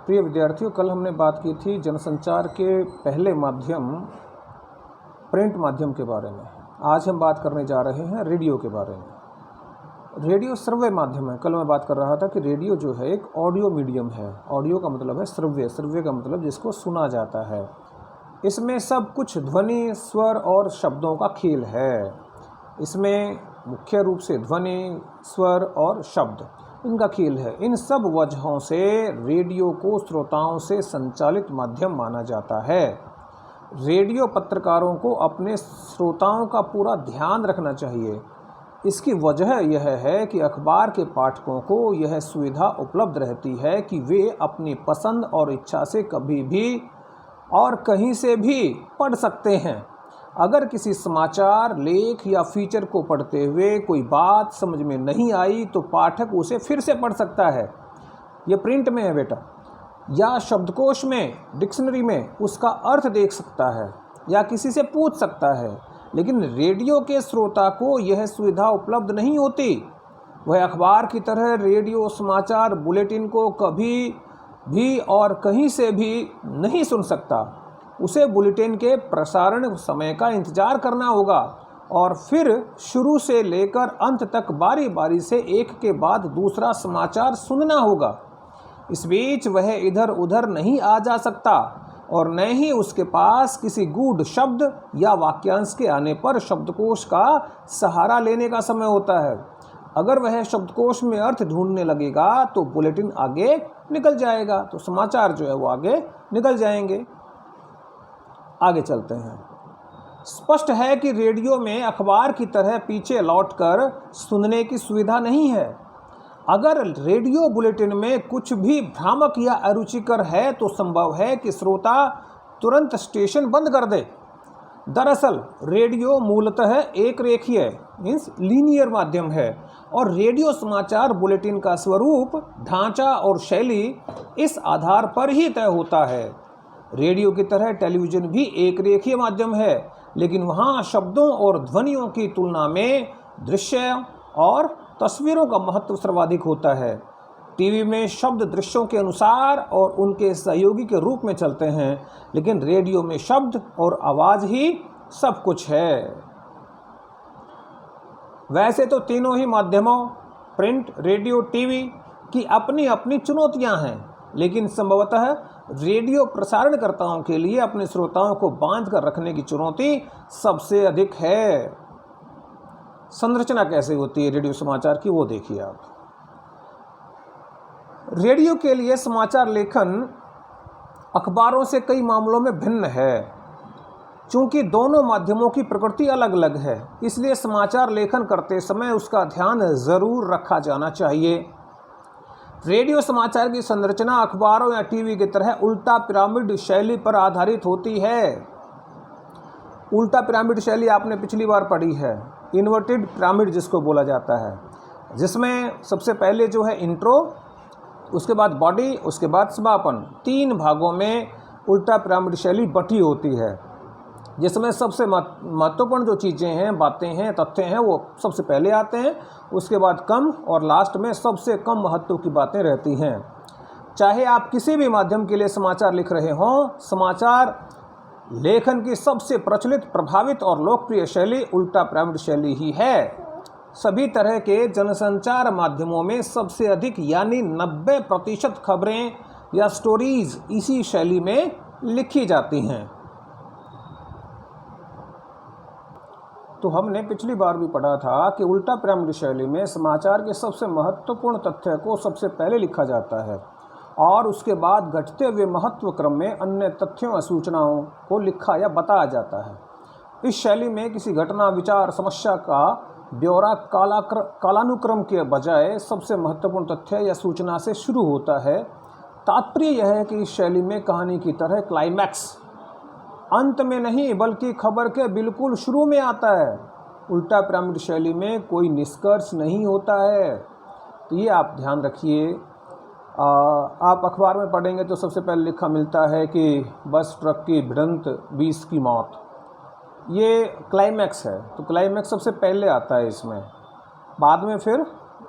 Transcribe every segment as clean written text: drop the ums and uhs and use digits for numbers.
प्रिय विद्यार्थियों, कल हमने बात की थी जनसंचार के पहले माध्यम प्रिंट माध्यम के बारे में। आज हम बात करने जा रहे हैं रेडियो के बारे में। रेडियो श्रव्य माध्यम है। कल मैं बात कर रहा था कि रेडियो जो है एक ऑडियो मीडियम है। ऑडियो का मतलब है श्रव्य, श्रव्य का मतलब जिसको सुना जाता है। इसमें सब कुछ ध्वनि, स्वर और शब्दों का खेल है। इसमें मुख्य रूप से ध्वनि, स्वर और शब्द इनका खेल है। इन सब वजहों से रेडियो को श्रोताओं से संचालित माध्यम माना जाता है। रेडियो पत्रकारों को अपने श्रोताओं का पूरा ध्यान रखना चाहिए। इसकी वजह यह है कि अखबार के पाठकों को यह सुविधा उपलब्ध रहती है कि वे अपनी पसंद और इच्छा से कभी भी और कहीं से भी पढ़ सकते हैं। अगर किसी समाचार, लेख या फीचर को पढ़ते हुए कोई बात समझ में नहीं आई तो पाठक उसे फिर से पढ़ सकता है। यह प्रिंट में है बेटा, या शब्दकोश में, डिक्शनरी में उसका अर्थ देख सकता है या किसी से पूछ सकता है। लेकिन रेडियो के श्रोता को यह सुविधा उपलब्ध नहीं होती। वह अखबार की तरह रेडियो समाचार बुलेटिन को कभी भी और कहीं से भी नहीं सुन सकता। उसे बुलेटिन के प्रसारण समय का इंतजार करना होगा और फिर शुरू से लेकर अंत तक बारी बारी से एक के बाद दूसरा समाचार सुनना होगा। इस बीच वह इधर उधर नहीं आ जा सकता और न ही उसके पास किसी गूढ़ शब्द या वाक्यांश के आने पर शब्दकोश का सहारा लेने का समय होता है। अगर वह शब्दकोश में अर्थ ढूंढने लगेगा तो बुलेटिन आगे निकल जाएगा, तो समाचार जो है वो आगे निकल जाएंगे। आगे चलते हैं। स्पष्ट है कि रेडियो में अखबार की तरह पीछे लौटकर सुनने की सुविधा नहीं है। अगर रेडियो बुलेटिन में कुछ भी भ्रामक या अरुचिकर है तो संभव है कि श्रोता तुरंत स्टेशन बंद कर दे। दरअसल रेडियो मूलतः एक रेखीय मीन्स लीनियर माध्यम है और रेडियो समाचार बुलेटिन का स्वरूप, ढांचा और शैली इस आधार पर ही तय होता है। रेडियो की तरह टेलीविज़न भी एक रेखीय माध्यम है, लेकिन वहाँ शब्दों और ध्वनियों की तुलना में दृश्य और तस्वीरों का महत्व सर्वाधिक होता है। टीवी में शब्द दृश्यों के अनुसार और उनके सहयोगी के रूप में चलते हैं, लेकिन रेडियो में शब्द और आवाज़ ही सब कुछ है। वैसे तो तीनों ही माध्यमों प्रिंट, रेडियो, टीवी की अपनी अपनी चुनौतियां हैं, लेकिन संभवतः रेडियो प्रसारणकर्ताओं के लिए अपने श्रोताओं को बांध कर रखने की चुनौती सबसे अधिक है। संरचना कैसे होती है रेडियो समाचार की, वो देखिए आप। रेडियो के लिए समाचार लेखन अखबारों से कई मामलों में भिन्न है। चूंकि दोनों माध्यमों की प्रकृति अलग अलग है, इसलिए समाचार लेखन करते समय उसका ध्यान जरूर रखा जाना चाहिए। रेडियो समाचार की संरचना अखबारों या टीवी की तरह उल्टा पिरामिड शैली पर आधारित होती है। उल्टा पिरामिड शैली आपने पिछली बार पढ़ी है, इन्वर्टेड पिरामिड जिसको बोला जाता है, जिसमें सबसे पहले जो है इंट्रो, उसके बाद बॉडी, उसके बाद समापन। 3 भागों में उल्टा पिरामिड शैली बटी होती है, जिसमें सबसे महत्वपूर्ण जो चीज़ें हैं, बातें हैं, तथ्य हैं, वो सबसे पहले आते हैं। उसके बाद कम और लास्ट में सबसे कम महत्व की बातें रहती हैं। चाहे आप किसी भी माध्यम के लिए समाचार लिख रहे हों, समाचार लेखन की सबसे प्रचलित, प्रभावित और लोकप्रिय शैली उल्टा पिरामिड शैली ही है। सभी तरह के जनसंचार माध्यमों में सबसे अधिक यानी 90% खबरें या स्टोरीज इसी शैली में लिखी जाती हैं। तो हमने पिछली बार भी पढ़ा था कि उल्टा पिरामिड शैली में समाचार के सबसे महत्वपूर्ण तथ्य को सबसे पहले लिखा जाता है और उसके बाद घटते हुए महत्व क्रम में अन्य तथ्यों और सूचनाओं को लिखा या बताया जाता है। इस शैली में किसी घटना, विचार, समस्या का ब्यौरा कालानुक्रम के बजाय सबसे महत्वपूर्ण तथ्य या सूचना से शुरू होता है। तात्पर्य यह है कि इस शैली में कहानी की तरह क्लाइमैक्स अंत में नहीं बल्कि खबर के बिल्कुल शुरू में आता है। उल्टा पिरामिड शैली में कोई निष्कर्ष नहीं होता है, तो ये आप ध्यान रखिए। आप अखबार में पढ़ेंगे तो सबसे पहले लिखा मिलता है कि बस ट्रक की भिड़ंत, 20 की मौत। ये क्लाइमैक्स है, तो क्लाइमैक्स सबसे पहले आता है इसमें, बाद में फिर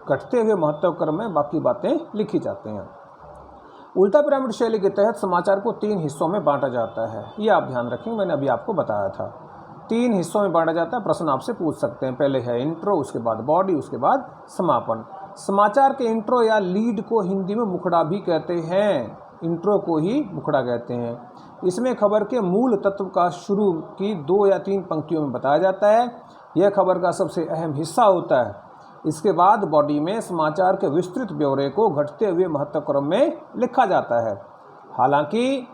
घटते हुए महत्व क्रम में बाकी बातें लिखी जाती हैं। उल्टा पिरामिड शैली के तहत समाचार को 3 हिस्सों में बांटा जाता है। ये आप ध्यान रखेंगे, मैंने अभी आपको बताया था। 3 हिस्सों में बांटा जाता है। प्रश्न आपसे पूछ सकते हैं, पहले है इंट्रो, उसके बाद बॉडी, उसके बाद समापन। समाचार के इंट्रो या लीड को हिंदी में मुखड़ा भी कहते हैं। इंट्रो को ही मुखड़ा कहते हैं। इसमें खबर के मूल तत्व का शुरू की 2 या 3 पंक्तियों में बताया जाता है। यह खबर का सबसे अहम हिस्सा होता है। इसके बाद बॉडी में समाचार के विस्तृत ब्यौरे को घटते हुए महत्व क्रम में लिखा जाता है। हालांकि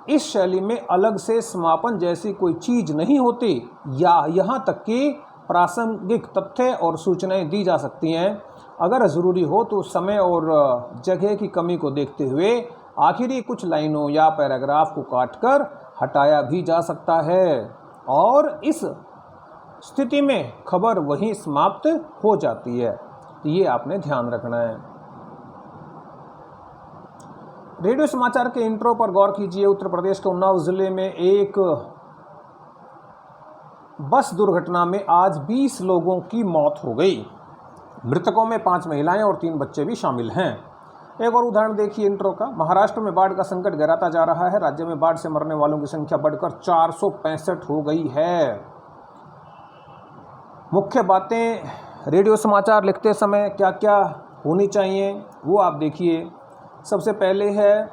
इस शैली में अलग से समापन जैसी कोई चीज़ नहीं होती, या यहाँ तक कि प्रासंगिक तथ्य और सूचनाएं दी जा सकती हैं। अगर ज़रूरी हो तो समय और जगह की कमी को देखते हुए आखिरी कुछ लाइनों या पैराग्राफ को काटकर हटाया भी जा सकता है, और इस स्थिति में खबर वहीं समाप्त हो जाती है। ये आपने ध्यान रखना है। रेडियो समाचार के इंट्रो पर गौर कीजिए। उत्तर प्रदेश के उन्नाव जिले में एक बस दुर्घटना में आज 20 लोगों की मौत हो गई। मृतकों में 5 महिलाएं और 3 बच्चे भी शामिल हैं। एक और उदाहरण देखिए इंट्रो का। महाराष्ट्र में बाढ़ का संकट गहराता जा रहा है। राज्य में बाढ़ से मरने वालों की संख्या बढ़कर 465 हो गई है। मुख्य बातें रेडियो समाचार लिखते समय क्या क्या होनी चाहिए वो आप देखिए। सबसे पहले है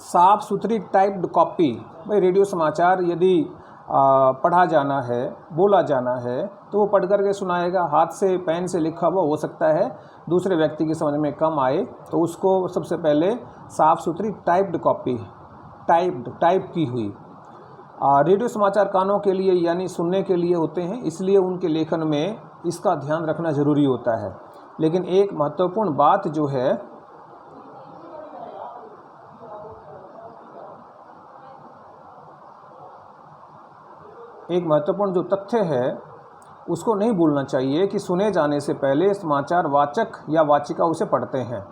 साफ सुथरी टाइप्ड कॉपी। भाई रेडियो समाचार यदि पढ़ा जाना है, बोला जाना है, तो वो पढ़ करके सुनाएगा। हाथ से पेन से लिखा हुआ हो सकता है, दूसरे व्यक्ति की समझ में कम आए, तो उसको सबसे पहले साफ़ सुथरी टाइप्ड कॉपी, टाइप की हुई। रेडियो समाचार कानों के लिए यानी सुनने के लिए होते हैं, इसलिए उनके लेखन में इसका ध्यान रखना ज़रूरी होता है। लेकिन एक महत्वपूर्ण बात जो है, एक महत्वपूर्ण जो तथ्य है उसको नहीं भूलना चाहिए कि सुने जाने से पहले समाचार वाचक या वाचिका उसे पढ़ते हैं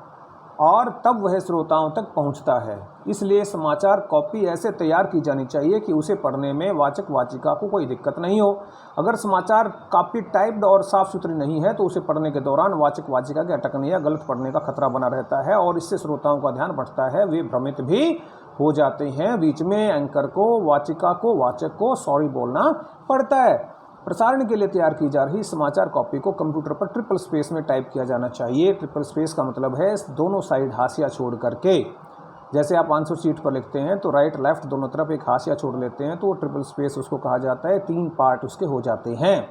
और तब वह श्रोताओं तक पहुंचता है। इसलिए समाचार कॉपी ऐसे तैयार की जानी चाहिए कि उसे पढ़ने में वाचक वाचिका को कोई दिक्कत नहीं हो। अगर समाचार कॉपी टाइप्ड और साफ़ सुथरी नहीं है तो उसे पढ़ने के दौरान वाचक वाचिका के अटकने या गलत पढ़ने का खतरा बना रहता है और इससे श्रोताओं का ध्यान बढ़ता है, वे भ्रमित भी हो जाते हैं। बीच में एंकर को, वाचिका को, वाचक को सॉरी बोलना पड़ता है। प्रसारण के लिए तैयार की जा रही समाचार कॉपी को कंप्यूटर पर ट्रिपल स्पेस में टाइप किया जाना चाहिए। ट्रिपल स्पेस का मतलब है दोनों साइड हाशिया छोड़ करके। जैसे आप आंसर शीट पर लिखते हैं तो राइट लेफ्ट दोनों तरफ एक हाशिया छोड़ लेते हैं, तो ट्रिपल स्पेस उसको कहा जाता है। 3 पार्ट उसके हो जाते हैं।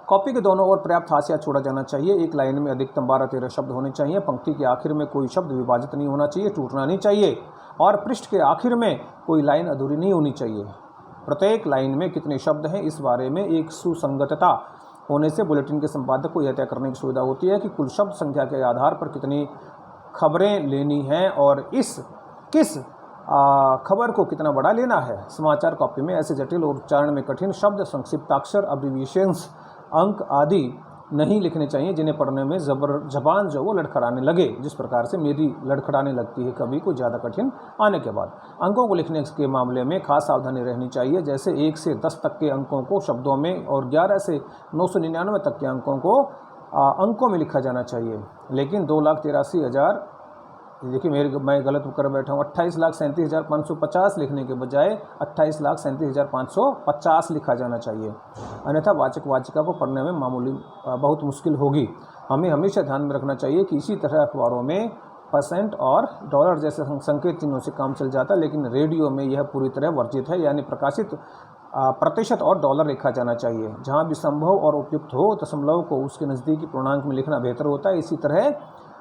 कॉपी के दोनों ओर पर्याप्त हाशिया छोड़ा जाना चाहिए। एक लाइन में अधिकतम 12-13 शब्द होने चाहिए। पंक्ति के आखिर में कोई शब्द विभाजित नहीं होना चाहिए, टूटना नहीं चाहिए, और पृष्ठ के आखिर में कोई लाइन अधूरी नहीं होनी चाहिए। प्रत्येक लाइन में कितने शब्द हैं इस बारे में एक सुसंगतता होने से बुलेटिन के संपादक को यह तय करने की सुविधा होती है कि कुल शब्द संख्या के आधार पर कितनी खबरें लेनी हैं और किस खबर को कितना बड़ा लेना है। समाचार कॉपी में ऐसे जटिल और उच्चारण में कठिन शब्द, संक्षिप्ताक्षर, अब्रीविएशंस, अंक आदि नहीं लिखने चाहिए जिन्हें पढ़ने में जबान जो वो लड़खड़ाने लगे, जिस प्रकार से मेरी लड़खड़ाने लगती है कभी कोई ज़्यादा कठिन आने के बाद। अंकों को लिखने के मामले में खास सावधानी रहनी चाहिए। जैसे 1 से 10 तक के अंकों को शब्दों में और 11 से 999 तक के अंकों को अंकों में लिखा जाना चाहिए। लेकिन 2,83,000, देखिए मैं गलत कर बैठा हूँ, 28,37,550 लिखने के बजाय 28,37,550 लिखा जाना चाहिए। अन्यथा वाचक वाचिका को पढ़ने में बहुत मुश्किल होगी। हमें हमेशा ध्यान में रखना चाहिए कि इसी तरह अखबारों में % और डॉलर जैसे संकेत चिन्हों से काम चल जाता है, लेकिन रेडियो में यह पूरी तरह वर्जित है। यानी प्रकाशित प्रतिशत और डॉलर लिखा जाना चाहिए। जहाँ भी संभव और उपयुक्त हो दशमलव को उसके नज़दीकी पूर्णांक में लिखना बेहतर होता है। इसी तरह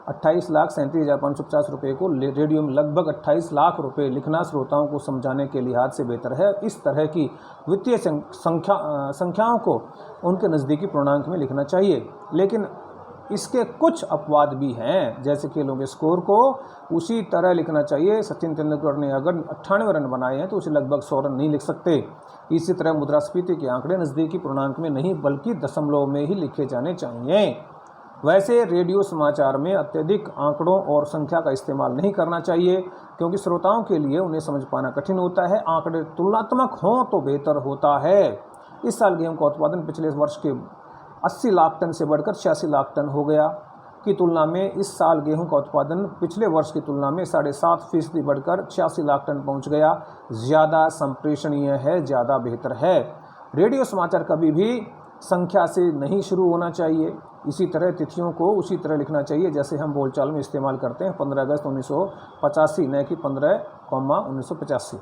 28,37,550 रुपये को रेडियो में लगभग 28 लाख रुपये लिखना श्रोताओं को समझाने के लिहाज से बेहतर है। इस तरह की वित्तीय संख्याओं को उनके नज़दीकी पूर्णांक में लिखना चाहिए। लेकिन इसके कुछ अपवाद भी हैं, जैसे खेलों के स्कोर को उसी तरह लिखना चाहिए। सचिन तेंदुलकर ने अगर 98 रन बनाए हैं तो उसे लगभग 100 रन नहीं लिख सकते। इसी तरह मुद्रास्फीति के आंकड़े नज़दीकी पूर्णांक में नहीं बल्कि दशमलव में ही लिखे जाने चाहिए। वैसे रेडियो समाचार में अत्यधिक आंकड़ों और संख्या का इस्तेमाल नहीं करना चाहिए, क्योंकि श्रोताओं के लिए उन्हें समझ पाना कठिन होता है। आंकड़े तुलनात्मक हों तो बेहतर होता है। इस साल गेहूं का उत्पादन पिछले वर्ष के 80 लाख टन से बढ़कर 86 लाख टन हो गया। की तुलना में इस साल गेहूं का उत्पादन पिछले वर्ष की तुलना में 7.5% बढ़कर 86 लाख टन पहुंच गया। ज़्यादा संप्रेषणीय है, ज़्यादा बेहतर है। रेडियो समाचार कभी भी संख्या से नहीं शुरू होना चाहिए। इसी तरह तिथियों को उसी तरह लिखना चाहिए जैसे हम बोलचाल में इस्तेमाल करते हैं, 15 अगस्त 1985 न कि 15,1985।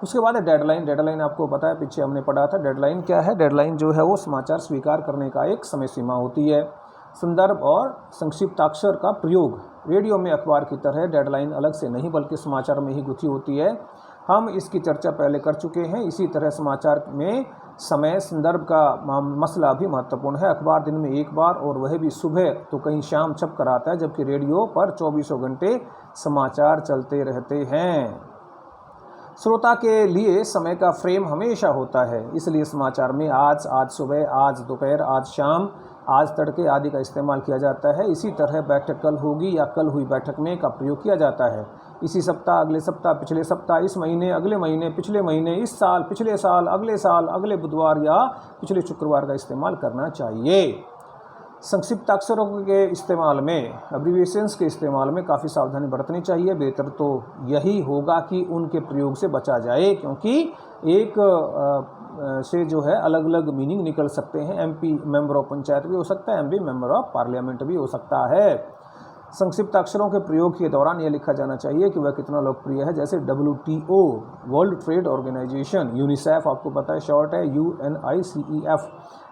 उसके बाद है डेडलाइन। डेडलाइन आपको पता है, पीछे हमने पढ़ा था। डेडलाइन क्या है? डेडलाइन जो है वो समाचार स्वीकार करने का एक समय सीमा होती है। संदर्भ और संक्षिप्ताक्षर का प्रयोग। रेडियो में अखबार की तरह डेडलाइन अलग से नहीं बल्कि समाचार में ही गुथी होती है। हम इसकी चर्चा पहले कर चुके हैं। इसी तरह समाचार में समय संदर्भ का मसला भी महत्वपूर्ण है। अखबार दिन में एक बार और वह भी सुबह तो कहीं शाम छप कर आता है, जबकि रेडियो पर 24 घंटे समाचार चलते रहते हैं। श्रोता के लिए समय का फ्रेम हमेशा होता है, इसलिए समाचार में आज सुबह, आज दोपहर, आज शाम, आज तड़के आदि का इस्तेमाल किया जाता है। इसी तरह बैठक कल होगी या कल हुई बैठक में का प्रयोग किया जाता है। इसी सप्ताह, अगले सप्ताह, पिछले सप्ताह, इस महीने, अगले महीने, पिछले महीने, इस साल, पिछले साल, अगले बुधवार या पिछले शुक्रवार का इस्तेमाल करना चाहिए। संक्षिप्ताक्षरों के इस्तेमाल में, एब्रिविएशंस के इस्तेमाल में काफ़ी सावधानी बरतनी चाहिए। बेहतर तो यही होगा कि उनके प्रयोग से बचा जाए, क्योंकि एक से जो है अलग अलग मीनिंग निकल सकते हैं। MP मेंबर ऑफ पंचायत भी हो सकता है, MP मेंबर ऑफ पार्लियामेंट भी हो सकता है। संक्षिप्त अक्षरों के प्रयोग के दौरान यह लिखा जाना चाहिए कि वह कितना लोकप्रिय है। जैसे WTO, world trade organisation, UNICEF आपको पता है शॉर्ट है, UNICEF,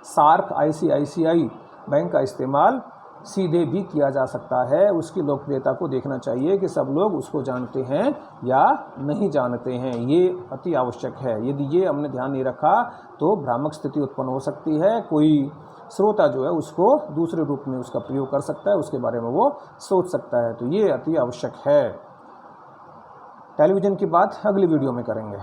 सार्क, ICICI बैंक का इस्तेमाल सीधे भी किया जा सकता है। उसकी लोकप्रियता को देखना चाहिए कि सब लोग उसको जानते हैं या नहीं जानते हैं, ये अति आवश्यक है। यदि ये हमने ध्यान नहीं रखा तो भ्रामक स्थिति उत्पन्न हो सकती है। कोई श्रोता जो है उसको दूसरे रूप में उसका प्रयोग कर सकता है, उसके बारे में वो सोच सकता है, तो ये अति आवश्यक है। टेलीविज़न की बात अगली वीडियो में करेंगे।